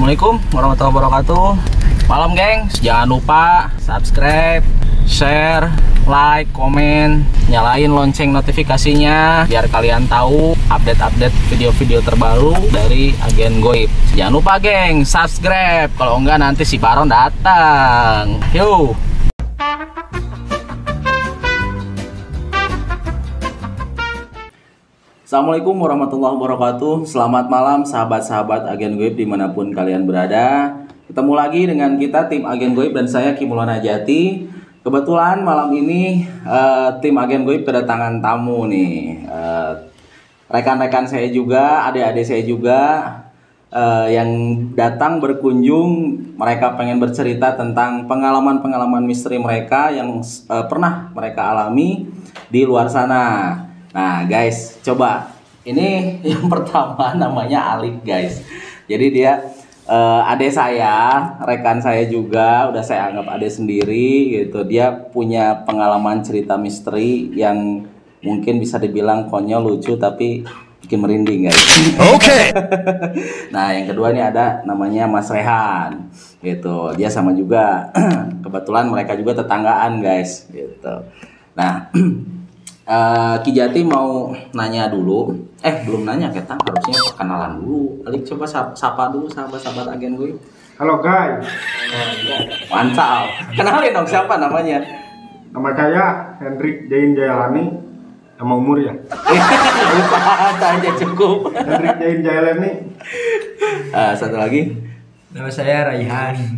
Assalamualaikum warahmatullahi wabarakatuh. Malam geng, jangan lupa subscribe, share, like, komen, nyalain lonceng notifikasinya biar kalian tahu update-update video-video terbaru dari Agen Goib. Jangan lupa geng, subscribe, kalau enggak nanti si Baron datang. Yuk. Assalamualaikum warahmatullahi wabarakatuh. Selamat malam sahabat-sahabat Agen Goib dimanapun kalian berada. Ketemu lagi dengan kita tim Agen Goib dan saya Ki Maulana Jati. Kebetulan malam ini tim Agen Goib kedatangan tamu nih. Rekan-rekan saya juga, adik-adik saya juga yang datang berkunjung. Mereka pengen bercerita tentang pengalaman-pengalaman misteri mereka yang pernah mereka alami di luar sana. Nah guys, coba ini yang pertama namanya Alik guys. Jadi dia adik saya, rekan saya juga, udah saya anggap adik sendiri gitu. Dia punya pengalaman cerita misteri yang mungkin bisa dibilang konyol, lucu, tapi bikin merinding guys. Oke. Nah yang kedua nih ada namanya Mas Rehan gitu. Dia sama juga, kebetulan mereka juga tetanggaan guys gitu. Nah Ki Jati mau nanya dulu. Belum nanya Ketang, harusnya perkenalan dulu. Alik coba sapa dulu sahabat-sahabat Agen Goib. Halo guys. Mantap. Kenalin dong siapa namanya? Nama saya Hendrik Jain Jayalani. Nama umur ya? Lupa aja cukup. Hendrik Jain Jayalani. Satu lagi. Nama saya Raihan.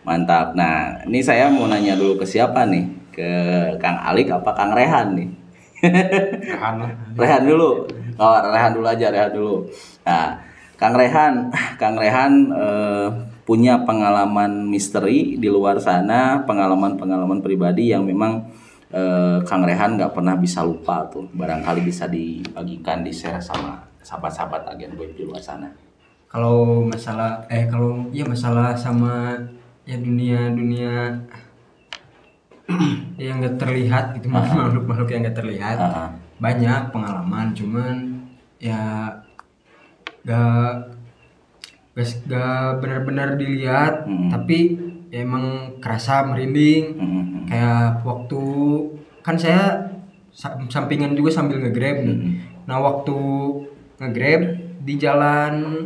Mantap. Nah, ini saya mau nanya dulu ke siapa nih? Ke Kang Alik apa Kang Rehan nih? Rehan dulu. Oh, Rehan dulu aja, Rehan dulu. Nah, Kang Rehan punya pengalaman misteri di luar sana, pengalaman-pengalaman pribadi yang memang Kang Rehan nggak pernah bisa lupa tuh. Barangkali bisa dibagikan, di-share sama sahabat-sahabat Agen Goib di luar sana. Kalau masalah masalah sama ya dunia yang nggak terlihat gitu, makhluk-makhluk yang nggak terlihat. Banyak pengalaman, cuman ya gak benar-benar dilihat, tapi ya emang kerasa merinding. Kayak waktu kan saya sampingan juga sambil nge-grab nih. Nah waktu nge-grab di jalan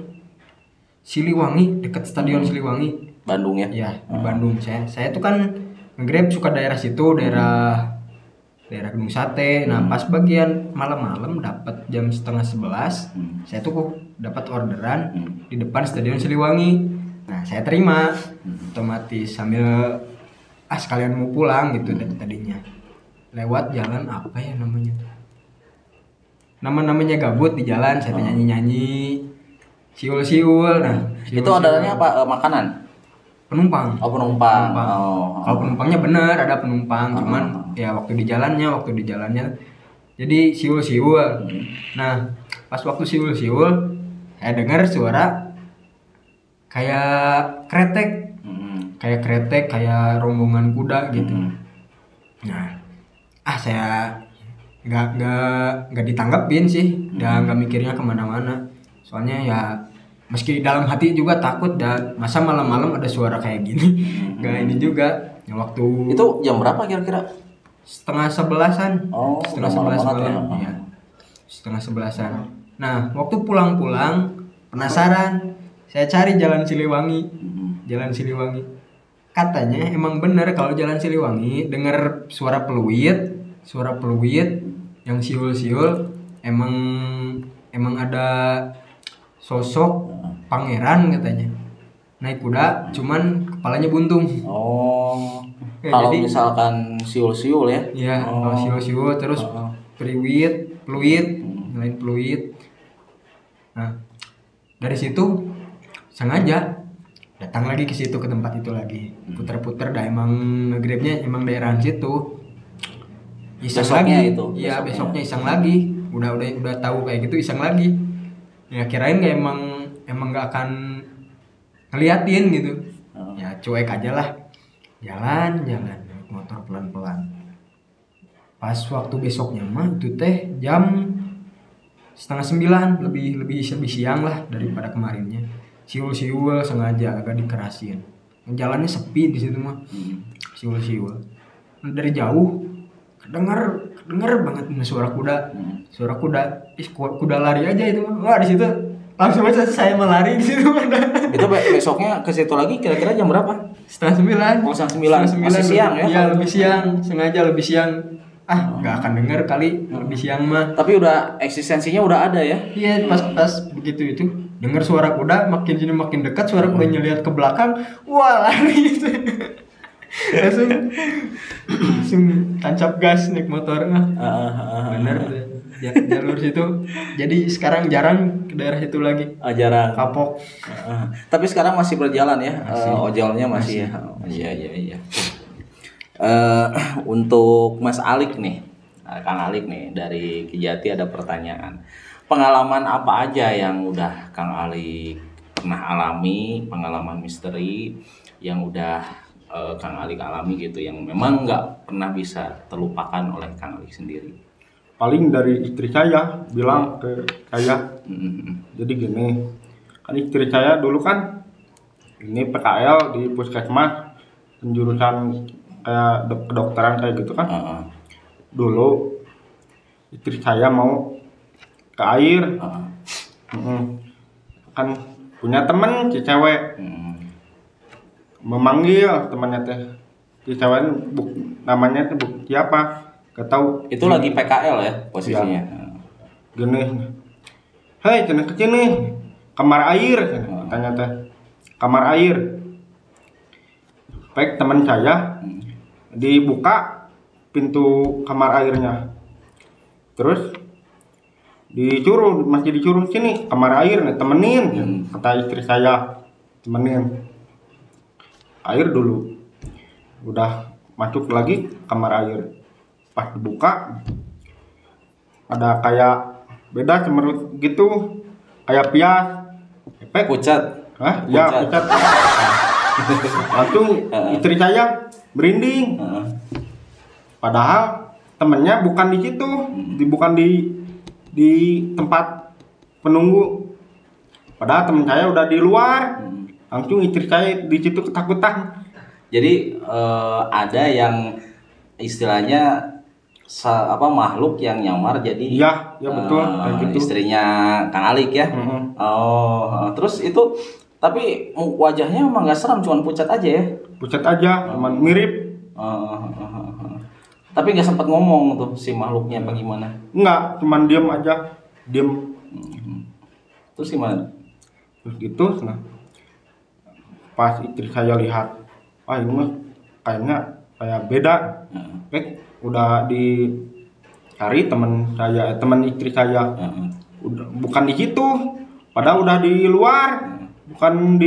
Siliwangi, dekat stadion Siliwangi, Bandung ya? Ya di Bandung. Saya tuh kan nge-grab suka daerah situ, daerah Gedung Sate. Nah pas bagian malam-malam dapat jam 10:30, saya tuh dapat orderan di depan stadion Siliwangi. Nah saya terima, otomatis sambil sekalian mau pulang gitu. Tadinya lewat jalan apa ya namanya gabut di jalan. Saya nyanyi siul. Nah itu orderannya apa? Makanan? Penumpang. Penumpang. Kalau penumpangnya bener ada penumpang, cuman ya waktu di jalannya jadi siul. Nah pas waktu siul saya dengar suara kayak kretek, kayak rombongan kuda gitu. Nah saya nggak ditanggepin sih, nggak mikirnya kemana-mana. Soalnya ya meski dalam hati juga takut, dan masa malam-malam ada suara kayak gini. Gak ini juga ya. Waktu itu jam berapa kira-kira? 10:30-an. 10:30 malam ya. 10:30-an. Nah waktu pulang penasaran, saya cari jalan Siliwangi. Katanya emang bener kalau jalan Siliwangi dengar suara peluit yang siul emang ada sosok pangeran katanya naik kuda, cuman kepalanya buntung. Kalau jadi, misalkan siul-siul ya? Iya, kalau siul terus peluit. Nah dari situ sengaja datang lagi ke situ, ke tempat itu lagi, puter-puter. Dah emang nge-grabnya emang daerah situ. Iseng lagi itu. Iya besoknya iseng lagi. Udah tahu kayak gitu, iseng lagi. Ya kirain gak emang gak akan ngeliatin gitu. Ya cuek aja lah, jalan motor pelan-pelan. Pas waktu besoknya mah itu teh jam 8:30, lebih siang lah daripada kemarinnya. siul sengaja agak dikerasin. Jalannya sepi di situ mah. Siul. Dari jauh kedengar banget suara kuda. Suara kuda. Kuda lari aja itu mah. Wah, di situ langsung aja saya melari di situ. Itu besoknya ke situ lagi kira-kira jam berapa? 8:30. Oh, 9. Masih siang ya? Iya, lebih siang. Sengaja lebih siang. Nggak akan denger kali lebih siang mah. Tapi udah eksistensinya udah ada ya? Iya, pas begitu itu dengar suara kuda makin sini makin dekat, suara kudanya lihat ke belakang, wah lari gitu. langsung tancap gas naik motor. Bener tuh. Jalur situ. Jadi sekarang jarang ke daerah itu lagi. Jarang. Kapok. Tapi sekarang masih berjalan ya? Ojolnya masih. Iya. Untuk Mas Alik nih, Kang Alik nih dari Kejati ada pertanyaan. Pengalaman apa aja yang udah Kang Alik pernah alami, pengalaman misteri yang udah Kang Alik alami gitu, yang memang nggak pernah bisa terlupakan oleh Kang Alik sendiri? Paling dari istri saya bilang ke saya. Jadi gini, kan istri saya dulu kan ini PKL di puskesmas penjurusan kayak kedokteran kayak gitu kan. Dulu istri saya mau ke air. Kan punya temen si cewek. Memanggil temannya teh. Si cewek namanya teh siapa? Gak tahu. Itu lagi PKL ya posisinya. Ya. Gini. Hei, cenah ke sini. Kamar air, tanya teh. Kamar air. Baik, teman saya dibuka pintu kamar airnya. Terus masih disuruh sini kamar air nih, temenin. Kata istri saya, temenin. Air dulu. Udah masuk lagi kamar air. Pas dibuka ada kayak beda cemerut gitu, kayak pias. Efek Pucat. Ya, pucat. Langsung istri saya merinding. Padahal temennya bukan di situ, bukan di tempat penunggu. Padahal temen saya udah di luar. Langsung istri saya di situ ketakutan. Jadi ada yang istilahnya makhluk yang nyamar jadi Iya betul kayak gitu. Istrinya Kang Alik ya. Terus itu tapi wajahnya emang nggak seram, cuman pucat aja ya? Pucat aja, cuman mirip. Tapi nggak sempat ngomong tuh si makhluknya apa gimana? Enggak, cuman diam aja, diam. Terus gimana? Terus gitu, nah pas istri saya lihat, ini mah kayaknya kayak beda. Udah dicari teman istri saya. Udah bukan di situ, padahal udah di luar, bukan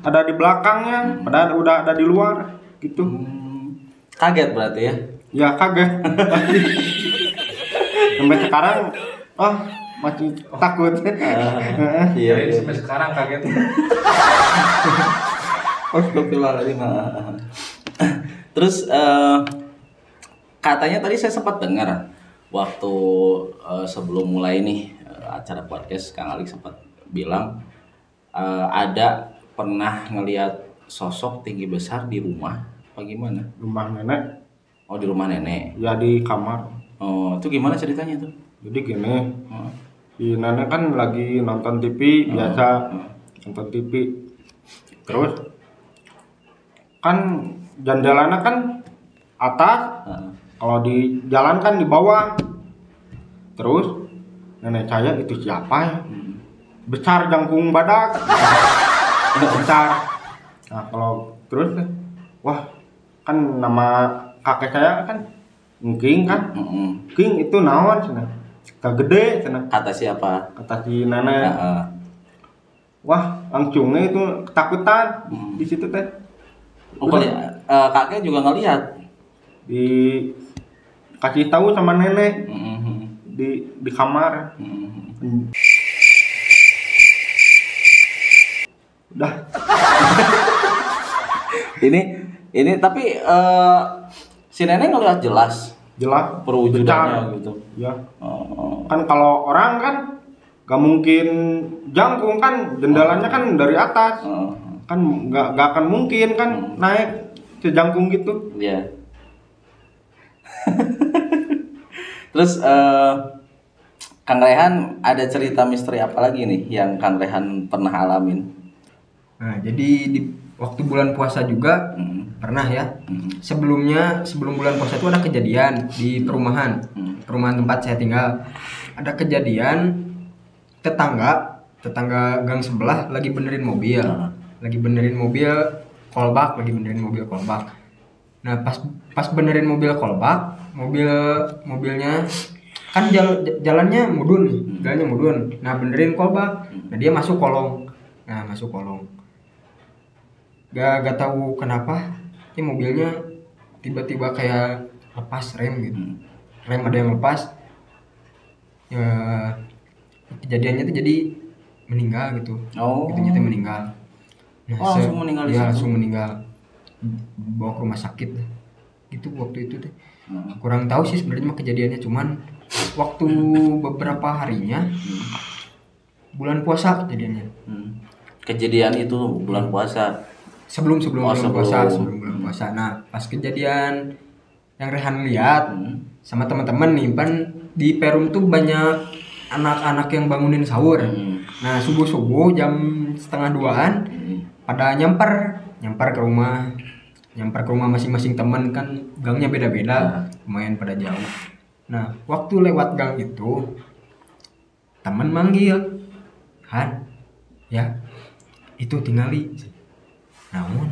ada di belakangnya, padahal udah ada di luar gitu. Kaget berarti ya? Ya kaget. Sampai sekarang masih takut. Iya. Sampai sekarang kaget. Astagfirullahaladzim. Terus katanya tadi saya sempat dengar waktu sebelum mulai nih acara podcast, Kang Alik sempat bilang ada pernah ngelihat sosok tinggi besar di rumah, apa gimana? Rumah nenek. Oh, di rumah nenek. Ya di kamar. Oh, itu gimana ceritanya tuh? Jadi gini, si nenek kan lagi nonton TV biasa, nonton TV. Terus kan jandalannya kan atas, kalau di jalan kan di bawah. Terus nenek saya itu siapa ya? Besar jangkung badak. Besar. Nah kalau terus, wah kan nama kakek saya kan King kan. King itu naon cenah? Kagede cenah. Kata siapa? Kata si nenek. Wah langsungnya itu ketakutan di situ teh. Kakek juga ngelihat, kasih tahu sama nenek di kamar. Udah. ini tapi si nenek ngelihat jelas Jelas perwujudannya gitu. Ya. Kan kalau orang kan gak mungkin jangkung kan, jendelanya kan dari atas. Kan nggak akan mungkin kan naik ke jangkung gitu. Iya. Terus Kang Rehan ada cerita misteri apa lagi nih yang Kang Rehan pernah alamin? Nah, jadi di waktu bulan puasa juga pernah ya. Sebelum bulan puasa itu ada kejadian di perumahan tempat saya tinggal. Ada kejadian tetangga gang sebelah lagi benerin mobil. Kolbak. Nah, pas benerin mobilnya kolbak, mobilnya kan jalannya mudun nih, Nah, benerin kolbak. Nah, dia masuk kolong. Gak tahu kenapa, ini mobilnya tiba-tiba kayak lepas rem gitu. Rem ada yang lepas. Ya, kejadiannya tuh jadi meninggal gitu. Gitu meninggal. Nah, langsung meninggal di situ? Langsung meninggal. Bawa ke rumah sakit gitu waktu itu deh. Kurang tahu sih sebenarnya mah kejadiannya, cuman waktu beberapa harinya bulan puasa kejadiannya. Kejadian itu bulan puasa. Sebelum bulan puasa. Nah, pas kejadian yang Rehan lihat sama teman-teman nih, kan di Perum tuh banyak anak-anak yang bangunin sahur. Nah, subuh-subuh jam 1:30-an pada nyamper ke rumah masing-masing teman, kan gangnya beda-beda, lumayan pada jauh. Nah, waktu lewat gang itu teman manggil, Han, ya itu tingali, namun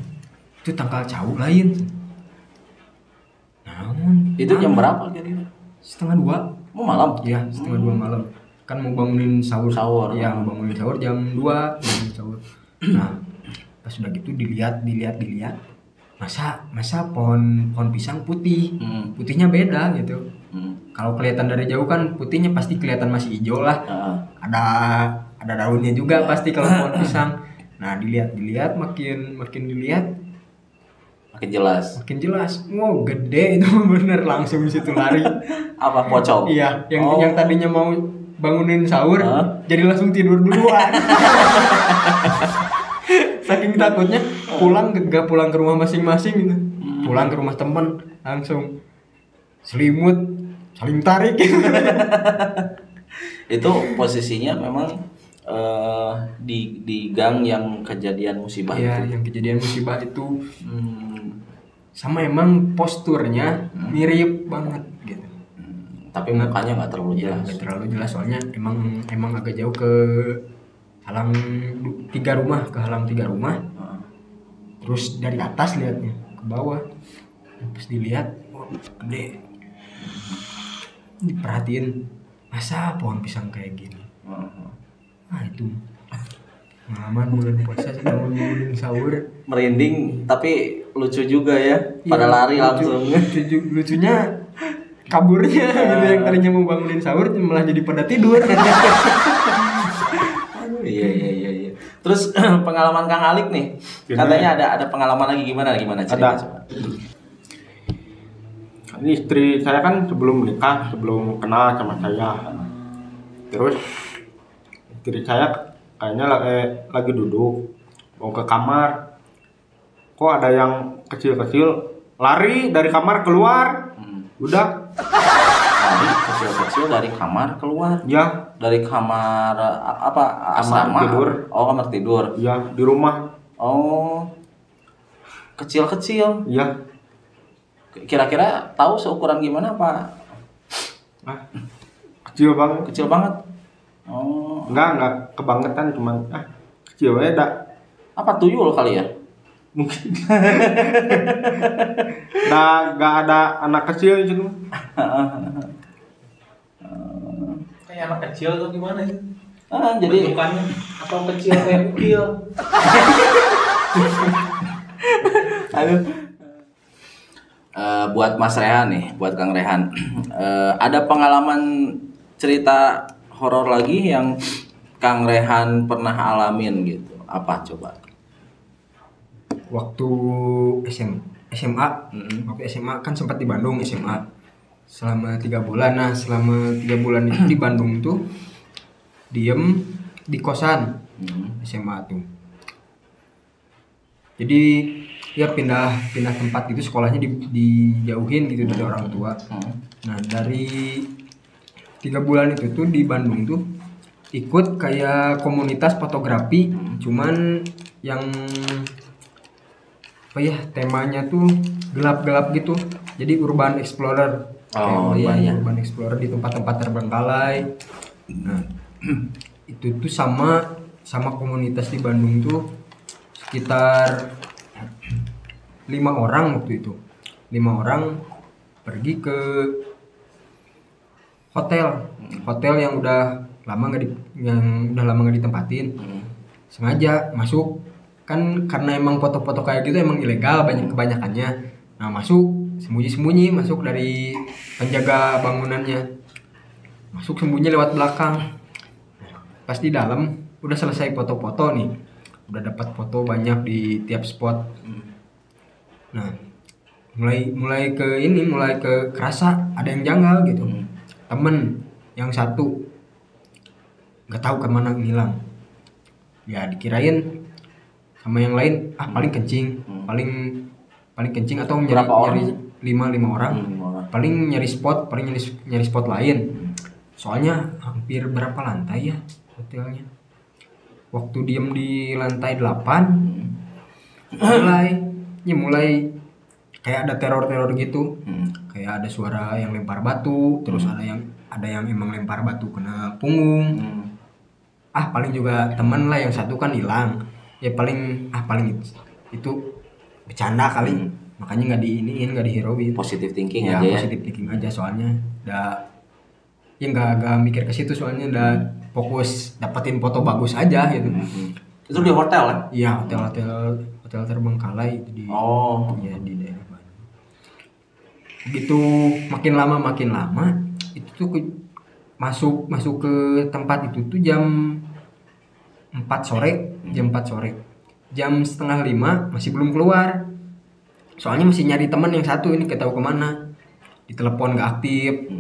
itu tangkal cau lain. Namun itu jam berapa kira-kira? 1:30. Oh, malam? Iya, 1:30 malam. Kan mau bangunin sahur. Iya, mau bangunin sahur jam 2 sahur. Nah, pas sudah gitu dilihat. Masa pohon pisang putih. Putihnya beda gitu. Kalau kelihatan dari jauh kan putihnya pasti kelihatan masih hijau lah. Ada daunnya juga pasti kalau pohon pisang. Nah, dilihat makin dilihat makin jelas. Wow, gede itu bener, langsung di situ lari. Apa pocong? Iya, yang tadinya mau bangunin sahur jadi langsung tidur duluan. Saking takutnya gak pulang ke rumah masing-masing gitu. Pulang ke rumah teman langsung selimut saling tarik. Itu posisinya memang di gang yang kejadian musibah itu. Iya, yang kejadian musibah itu. Sama emang posturnya mirip banget gitu. Tapi mukanya nggak terlalu jelas. Nggak terlalu jelas, soalnya emang agak jauh ke halang 3 rumah. Terus dari atas lihatnya ke bawah, pas dilihat, gede. Diperhatiin, masa pohon pisang kayak gini. Nah, itu pengalaman bulan puasa sih, bangun sahur. Merinding tapi lucu juga ya, pada lari langsung. Lucunya kaburnya gitu, yang tadinya mau bangunin sahur malah jadi pada tidur. Iya. Terus pengalaman Kang Alik nih, katanya ada pengalaman lagi, gimana cerita coba. Ini istri saya kan sebelum kenal sama saya. Terus istri saya kayaknya lagi duduk mau ke kamar. Kok ada yang kecil-kecil lari dari kamar keluar. Udah. Lari kecil-kecil dari kamar keluar. Ya. Dari kamar apa? Asrama. Tidur. Oh, kamar tidur. Ya, di rumah. Oh. Kecil-kecil. Iya. Kira-kira tahu seukuran gimana, Pak? Kecil banget. Kecil banget. Oh. Enggak kebangetan, cuman kecil aja. Apa tuyul kali ya? Mungkin. Nggak ada anak kecil gitu. Kayak anak kecil atau gimana sih? Jadi bentukannya atau kecil kayak ukil. Aduh. Buat Mas Rehan nih, buat Kang Rehan, ada pengalaman cerita horor lagi yang Kang Rehan pernah alamin gitu? Apa coba? Waktu SMA, waktu SMA kan sempat di Bandung SMA selama 3 bulan. Nah, selama 3 bulan itu di Bandung tuh diem di kosan SMA tuh. Jadi ya pindah tempat gitu, sekolahnya dijauhin gitu dari orang tua. Nah dari 3 bulan itu tuh di Bandung tuh ikut kayak komunitas fotografi, cuman yang apa ya, temanya tuh gelap-gelap gitu, jadi urban explorer. Urban explorer di tempat-tempat terbengkalai. Nah itu tuh sama komunitas di Bandung tuh sekitar 5 orang waktu itu. 5 orang pergi ke hotel yang udah lama nggak ditempatin. Sengaja masuk kan, karena emang foto-foto kayak gitu emang ilegal kebanyakannya. Nah masuk sembunyi masuk dari penjaga bangunannya, masuk sembunyi lewat belakang. Pas di dalam udah selesai foto-foto nih, udah dapat foto banyak di tiap spot. Nah mulai ke kerasa ada yang janggal gitu. Temen yang satu nggak tahu kemana ngilang, ya dikirain sama yang lain paling kencing, paling kencing atau nyari 5 orang, paling nyari spot lain. Soalnya hampir berapa lantai ya hotelnya, waktu diem di lantai 8 mulai kayak ada teror gitu. Kayak ada suara yang lempar batu, terus ada yang emang lempar batu kena punggung. Paling juga temen lah yang satu kan hilang, ya paling itu bercanda kali, makanya nggak dihirauin. Positive thinking ya, aja ya. Positive thinking aja, soalnya nggak mikir ke situ, soalnya udah fokus dapetin foto bagus aja gitu. Itu di hotel kan? Iya, hotel terbengkalai itu di di daerah Bandung. Begitu makin lama itu tuh masuk ke tempat itu tuh jam 4 sore. Jam setengah 5 masih belum keluar. Soalnya masih nyari teman yang satu ini, gak tahu kemana. Ditelepon gak aktif.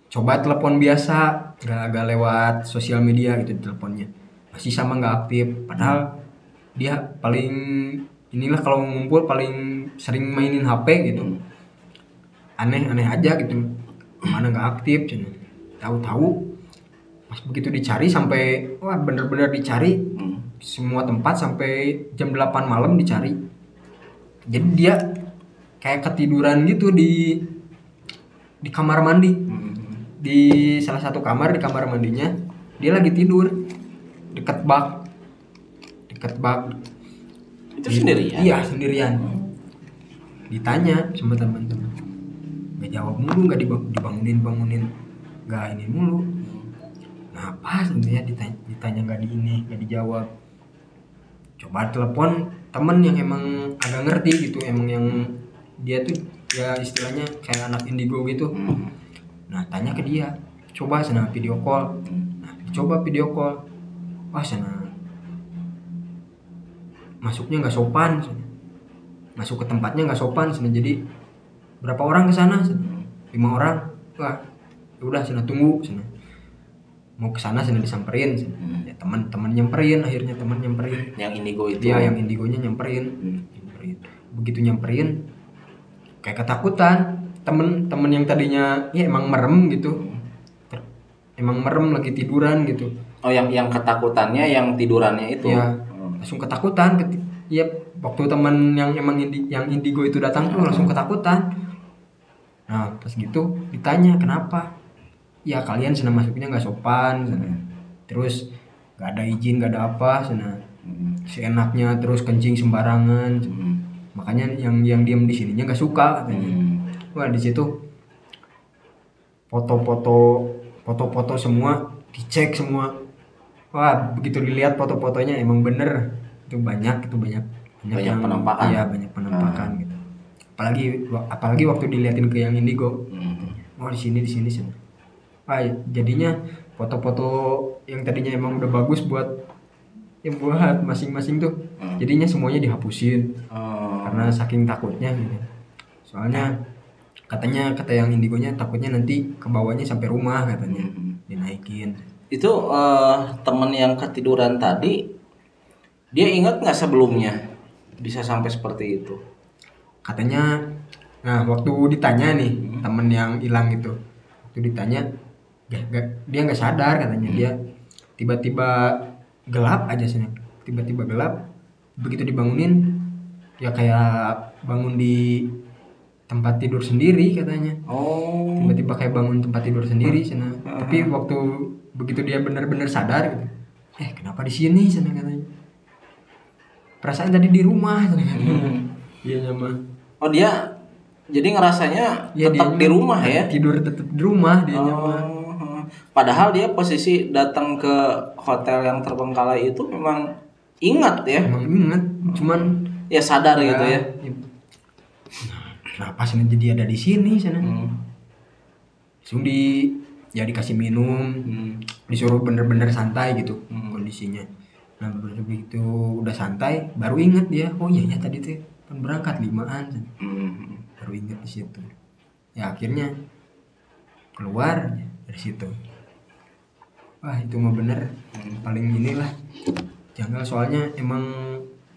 Coba telepon biasa, gak lewat sosial media gitu teleponnya. Masih sama gak aktif. Padahal dia paling inilah kalau ngumpul paling sering mainin HP gitu. Aneh aja gitu. Mana gak aktif, tahu-tahu pas begitu dicari sampai bener-bener dicari semua tempat sampai jam 8 malam dicari. Jadi dia kayak ketiduran gitu di kamar mandi. Di salah satu kamar, di kamar mandinya dia lagi tidur deket bak. Itu sendirian? Iya, sendirian. Ditanya sama teman-teman, gak jawab mulu, gak dibangunin, gak ini mulu. Nah apa sebenarnya ditanya gak dijawab. Coba telepon temen yang emang agak ngerti gitu, emang yang dia tuh ya istilahnya kayak anak indigo gitu. Nah tanya ke dia, coba sana video call. Nah dicoba video call, sana masuknya nggak sopan, masuk ke tempatnya nggak sopan. Jadi berapa orang ke sana? 5 orang. Wah udah sana tunggu sana. Mau ke sana disamperin. Ya teman nyamperin, akhirnya teman nyamperin. Yang indigo itu. Iya, yang indigonya nyamperin. Begitu nyamperin kayak ketakutan. Temen yang tadinya ya emang merem gitu. Emang merem lagi tiduran gitu. Oh, yang ketakutannya yang tidurannya itu. Ya, langsung ketakutan. Ya, waktu teman yang emang yang indigo itu datang tuh langsung ketakutan. Nah, pas gitu ditanya kenapa? Ya kalian sana masuknya nggak sopan, sana. Terus nggak ada izin, nggak ada apa, sana. Seenaknya terus kencing sembarangan. Makanya yang diam di sininya nggak suka katanya. Wah di situ foto-foto semua dicek semua. Wah begitu dilihat foto-fotonya emang bener itu banyak yang penampakan. Iya banyak penampakan gitu. Apalagi waktu diliatin ke yang indigo. Oh di sini sana. Jadinya foto-foto yang tadinya emang udah bagus buat masing-masing tuh, jadinya semuanya dihapusin karena saking takutnya gitu. Soalnya kata yang indigonya takutnya nanti kebawanya sampai rumah katanya, dinaikin. Itu temen yang ketiduran tadi, dia ingat nggak sebelumnya bisa sampai seperti itu? Katanya, nah waktu ditanya nih temen yang hilang itu, waktu ditanya dia nggak sadar katanya, dia tiba-tiba gelap aja sih, tiba-tiba gelap, begitu dibangunin ya kayak bangun di tempat tidur sendiri katanya. Oh. Tiba-tiba kayak bangun tempat tidur sendiri sana. Tapi waktu begitu dia benar-benar sadar gitu, kenapa di sini sana katanya. Perasaan tadi di rumah sana katanya. Iya sama. Oh dia jadi ngerasanya Ya, tetap di rumah ya? Tidur tetap di rumah dia nyaman. Padahal dia posisi datang ke hotel yang terbengkalai itu memang ingat ya? Emang inget, cuman Ya sadar gitu ya? Kenapa sana jadi ada di sini sana? Langsung dikasih minum, disuruh bener-bener santai gitu kondisinya. Nah begitu udah santai, baru inget dia, oh iya ya tadi tuh kan berangkat 5-an, baru inget di situ. Ya akhirnya keluar dari situ. Wah itu mah bener, paling inilah janggal, soalnya emang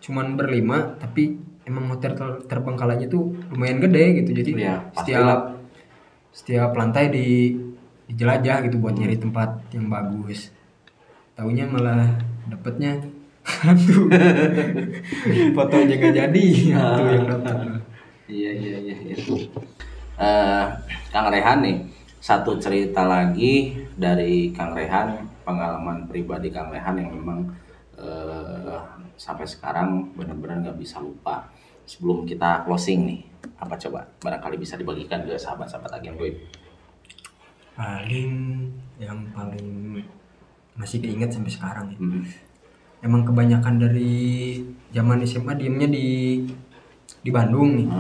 cuman berlima, tapi emang hotel terbengkalainya tuh lumayan gede gitu, jadi Ya, pastilah. setiap lantai dijelajah gitu buat nyari tempat yang bagus. Taunya malah dapetnya hantu. Fotonya nggak jadi, hantu yang dapet. Iya. Kang Rehan nih, satu cerita lagi dari Kang Rehan, pengalaman pribadi Kang Rehan yang memang sampai sekarang benar-benar nggak bisa lupa. Sebelum kita closing nih, apa coba barangkali bisa dibagikan ke sahabat-sahabat Agen Goib? Yang paling masih keinget sampai sekarang ya. Emang kebanyakan dari zaman SMA diemnya di Bandung nih.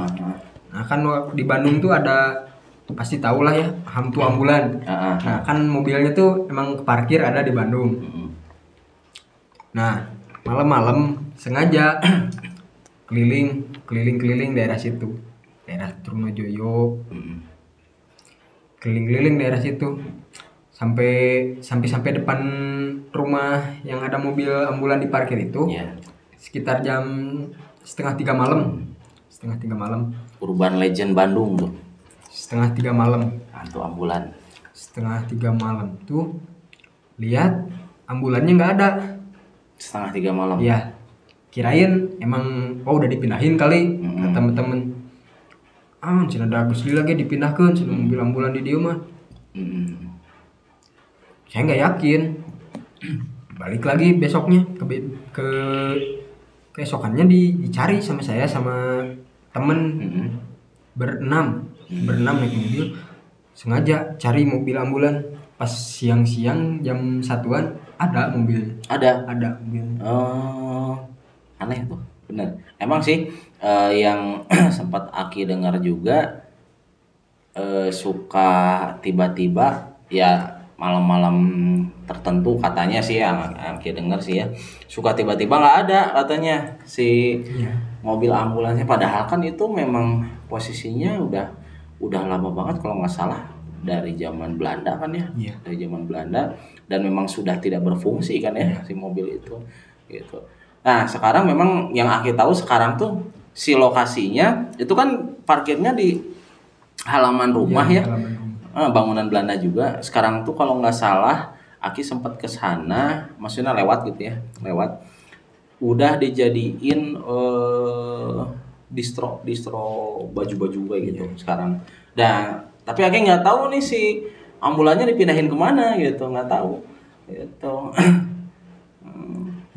Nah kan di Bandung tuh ada, pasti tau lah ya, hantu ambulan. Nah kan mobilnya tuh emang parkir ada di Bandung. Nah malam-malam sengaja keliling daerah situ, daerah Trunojoyo, keliling daerah situ sampai depan rumah yang ada mobil ambulan diparkir itu. Sekitar jam setengah tiga malam. Urban Legend Bandung tuh. Setengah tiga malam. Hantu ambulan. Setengah tiga malam tuh lihat ambulannya nggak ada. Setengah tiga malam. Iya. Kirain emang udah dipindahin kali, kata temen-temen. Cina ada Agus lagi dipindahkan, cina mobil ambulan di dia mah. Saya nggak yakin. Balik lagi besoknya ke keesokannya dicari sama saya sama temen berenam naik mobil, sengaja cari mobil ambulan. Pas siang-siang jam 1-an ada mobilnya. Ada mobilnya. Oh, aneh tuh, bener. Emang sih yang sempat Aki dengar juga suka tiba-tiba ya malam-malam tertentu katanya sih yang Aki dengar sih ya, suka tiba-tiba nggak ada katanya si mobil ambulansnya, padahal kan itu memang posisinya udah lama banget kalau nggak salah dari zaman Belanda kan ya, dari zaman Belanda, dan memang sudah tidak berfungsi kan ya si mobil itu gitu. Nah sekarang memang yang Aki tahu sekarang tuh si lokasinya itu kan parkirnya di halaman rumah ya, bangunan Belanda juga. Sekarang tuh kalau nggak salah Aki sempat ke sana, maksudnya lewat gitu ya, udah dijadiin distro baju-baju kayak gitu sekarang. Dan tapi Aki nggak tahu nih si ambulannya dipindahin kemana gitu, nggak tahu gitu.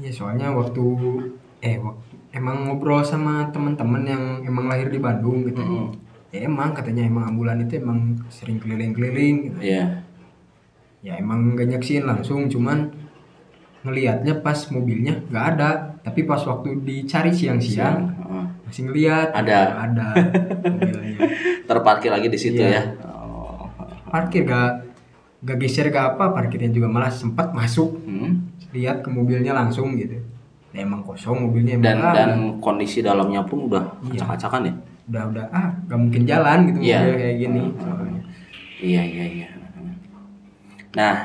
Ya soalnya waktu emang ngobrol sama teman-teman yang emang lahir di Bandung gitu. Ya emang katanya emang ambulan itu emang sering keliling-keliling gitu. Ya emang gak nyaksin langsung, cuman ngelihatnya pas mobilnya nggak ada, tapi pas waktu dicari siang-siang masih ngelihat ada mobilnya. Terparkir lagi di situ ya. Parkir gak geser gak apa, parkirnya juga malah sempat masuk. Lihat ke mobilnya langsung gitu. Ya, emang kosong mobilnya emang dan kondisi dalamnya pun udah acak-acakan ya. Udah gak mungkin jalan gitu mobil kayak gini. Iya. Nah,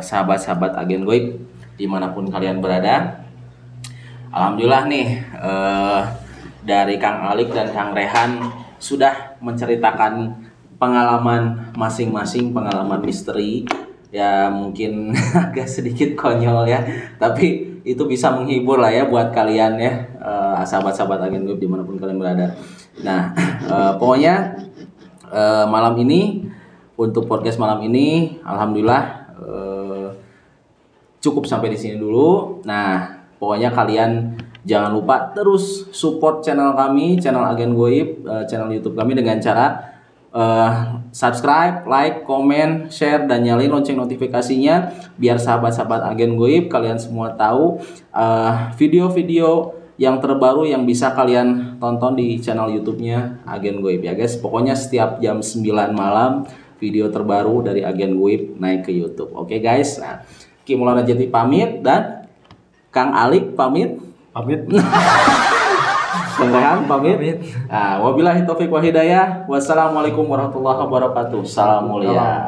sahabat-sahabat agen goib dimanapun kalian berada, alhamdulillah nih dari Kang Alik dan Kang Rehan sudah menceritakan pengalaman masing-masing, pengalaman misteri ya mungkin agak sedikit konyol ya, tapi itu bisa menghibur lah ya buat kalian ya, sahabat-sahabat agen goib dimanapun kalian berada. Nah, pokoknya malam ini untuk podcast malam ini, alhamdulillah cukup sampai di sini dulu. Nah, pokoknya kalian jangan lupa terus support channel kami, channel Agen Goib, channel YouTube kami dengan cara subscribe, like, komen, share, dan nyalain lonceng notifikasinya biar sahabat-sahabat Agen Goib kalian semua tahu video-video yang terbaru yang bisa kalian tonton di channel YouTube-nya Agen Goib ya guys. Pokoknya setiap jam 9 malam video terbaru dari Agen Goib naik ke YouTube. Oke guys. Nah, Ki Maulana Jati pamit dan Kang Alik pamit. Kang Rehan pamit. Nah, wabillahi taufik wa hidayah. Wassalamualaikum warahmatullahi wabarakatuh. Salam mulia.